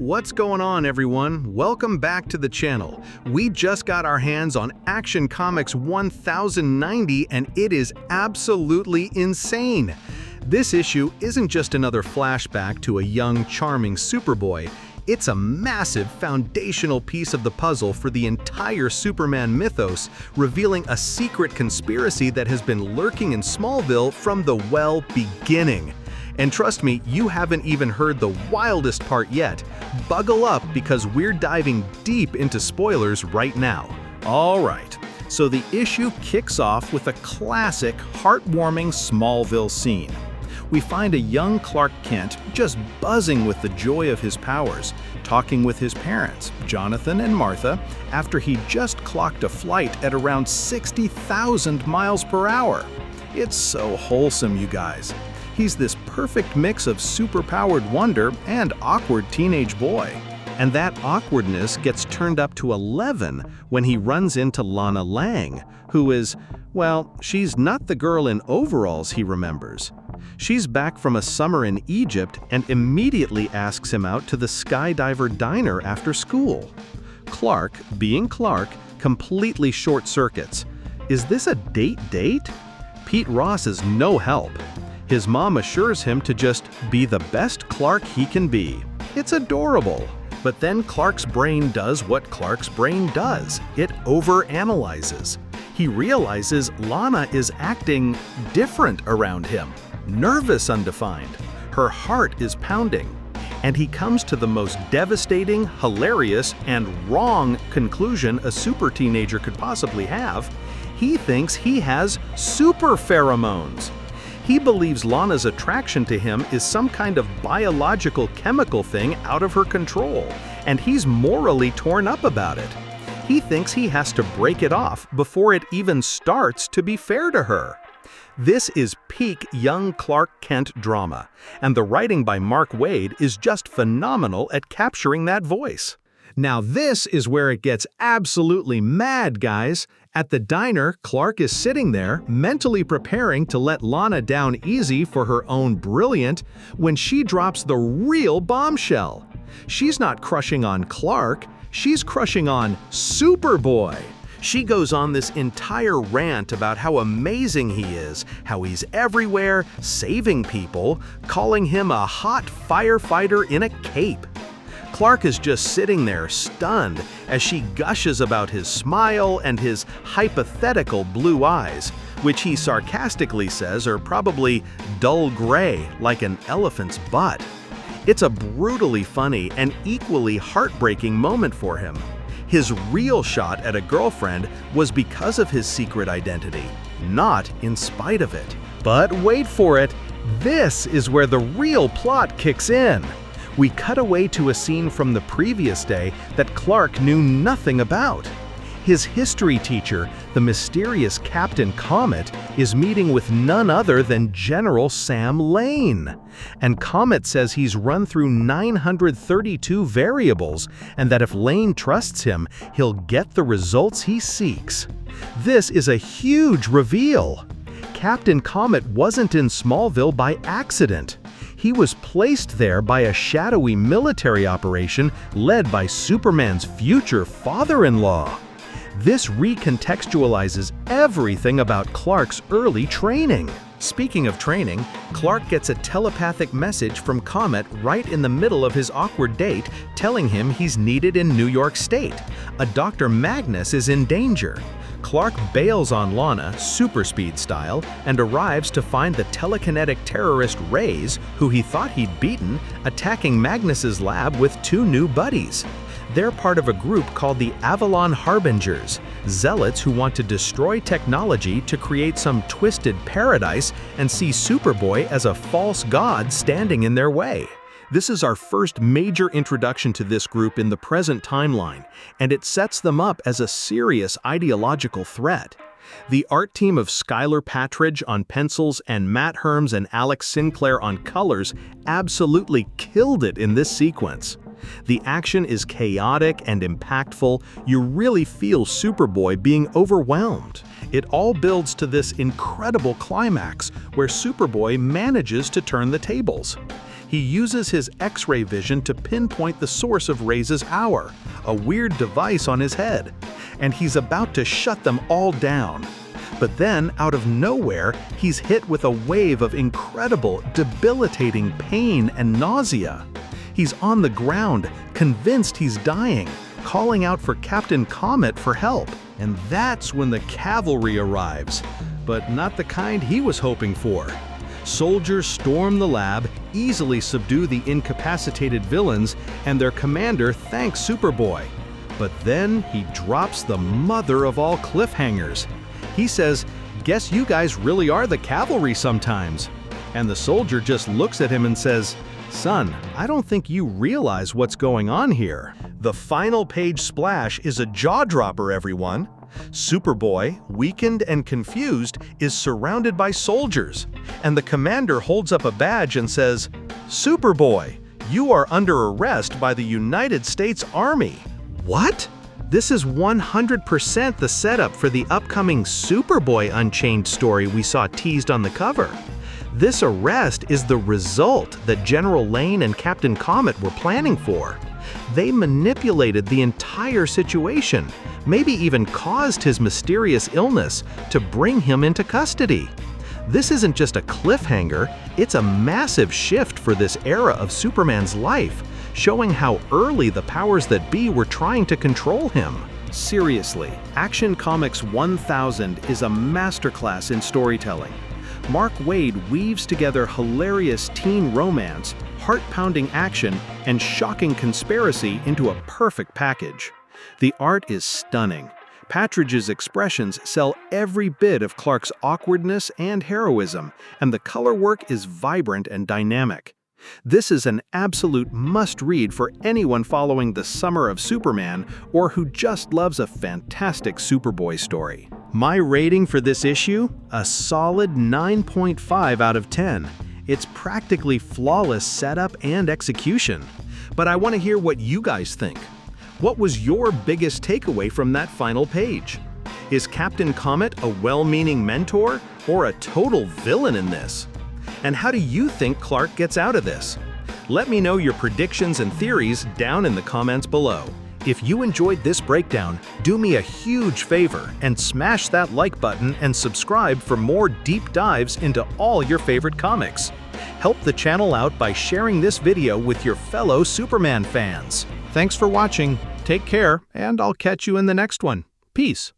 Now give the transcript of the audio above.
What's going on, everyone? Welcome back to the channel. We just got our hands on Action Comics 1090 and it is absolutely insane. This issue isn't just another flashback to a young, charming Superboy. It's a massive foundational piece of the puzzle for the entire Superman mythos, revealing a secret conspiracy that has been lurking in Smallville from the beginning. And trust me, you haven't even heard the wildest part yet. Buckle up because we're diving deep into spoilers right now. Alright, so the issue kicks off with a classic, heartwarming Smallville scene. We find a young Clark Kent just buzzing with the joy of his powers, talking with his parents, Jonathan and Martha, after he just clocked a flight at around 60,000 miles per hour. It's so wholesome, you guys. He's this perfect mix of superpowered wonder and awkward teenage boy. And that awkwardness gets turned up to 11 when he runs into Lana Lang, who is, well, she's not the girl in overalls he remembers. She's back from a summer in Egypt and immediately asks him out to the Skydiver diner after school. Clark, being Clark, completely short-circuits. Is this a date? Pete Ross is no help. His mom assures him to just be the best Clark he can be. It's adorable. But then Clark's brain does what Clark's brain does. It overanalyzes. He realizes Lana is acting different around him. Nervous undefined. Her heart is pounding. And he comes to the most devastating, hilarious, and wrong conclusion a super teenager could possibly have. He thinks he has super-pheromones. He believes Lana's attraction to him is some kind of biological chemical thing out of her control, and he's morally torn up about it. He thinks he has to break it off before it even starts to be fair to her. This is peak young Clark Kent drama, and the writing by Mark Waid is just phenomenal at capturing that voice. Now this is where it gets absolutely mad, guys. At the diner, Clark is sitting there, mentally preparing to let Lana down easy for her own brilliant, when she drops the real bombshell. She's not crushing on Clark, she's crushing on Superboy. She goes on this entire rant about how amazing he is, how he's everywhere, saving people, calling him a hot firefighter in a cape. Clark is just sitting there stunned as she gushes about his smile and his hypothetical blue eyes, which he sarcastically says are probably dull gray like an elephant's butt. It's a brutally funny and equally heartbreaking moment for him. His real shot at a girlfriend was because of his secret identity, not in spite of it. But wait for it, this is where the real plot kicks in. We cut away to a scene from the previous day that Clark knew nothing about. His history teacher, the mysterious Captain Comet, is meeting with none other than General Sam Lane. And Comet says he's run through 932 variables, and that if Lane trusts him, he'll get the results he seeks. This is a huge reveal. Captain Comet wasn't in Smallville by accident. He was placed there by a shadowy military operation led by Superman's future father-in-law. This recontextualizes everything about Clark's early training. Speaking of training, Clark gets a telepathic message from Comet right in the middle of his awkward date telling him he's needed in New York State. A Dr. Magnus is in danger. Clark bails on Lana, super speed style, and arrives to find the telekinetic terrorist Rays, who he thought he'd beaten, attacking Magnus's lab with two new buddies. They're part of a group called the Avalon Harbingers, zealots who want to destroy technology to create some twisted paradise and see Superboy as a false god standing in their way. This is our first major introduction to this group in the present timeline, and it sets them up as a serious ideological threat. The art team of Skylar Patridge on pencils and Matt Herms and Alex Sinclair on colors absolutely killed it in this sequence. The action is chaotic and impactful. You really feel Superboy being overwhelmed. It all builds to this incredible climax where Superboy manages to turn the tables. He uses his X-ray vision to pinpoint the source of Raze's power, a weird device on his head, and he's about to shut them all down. But then, out of nowhere, he's hit with a wave of incredible, debilitating pain and nausea. He's on the ground, convinced he's dying, calling out for Captain Comet for help. And that's when the cavalry arrives, but not the kind he was hoping for. Soldiers storm the lab, easily subdue the incapacitated villains, and their commander thanks Superboy. But then he drops the mother of all cliffhangers. He says, "Guess you guys really are the cavalry sometimes." And the soldier just looks at him and says, "Son, I don't think you realize what's going on here." The final page splash is a jaw-dropper, everyone. Superboy, weakened and confused, is surrounded by soldiers, and the commander holds up a badge and says, "Superboy, you are under arrest by the United States Army." What? This is 100% the setup for the upcoming Superboy Unchained story we saw teased on the cover. This arrest is the result that General Lane and Captain Comet were planning for. They manipulated the entire situation, maybe even caused his mysterious illness to bring him into custody. This isn't just a cliffhanger, it's a massive shift for this era of Superman's life, showing how early the powers that be were trying to control him. Seriously, Action Comics 1000 is a masterclass in storytelling. Mark Waid weaves together hilarious teen romance, heart-pounding action, and shocking conspiracy into a perfect package. The art is stunning. Patridge's expressions sell every bit of Clark's awkwardness and heroism, and the color work is vibrant and dynamic. This is an absolute must-read for anyone following the summer of Superman or who just loves a fantastic Superboy story. My rating for this issue? A solid 9.5 out of 10. It's practically flawless setup and execution. But I want to hear what you guys think. What was your biggest takeaway from that final page? Is Captain Comet a well-meaning mentor or a total villain in this? And how do you think Clark gets out of this? Let me know your predictions and theories down in the comments below. If you enjoyed this breakdown, do me a huge favor and smash that like button and subscribe for more deep dives into all your favorite comics. Help the channel out by sharing this video with your fellow Superman fans. Thanks for watching, take care, and I'll catch you in the next one. Peace.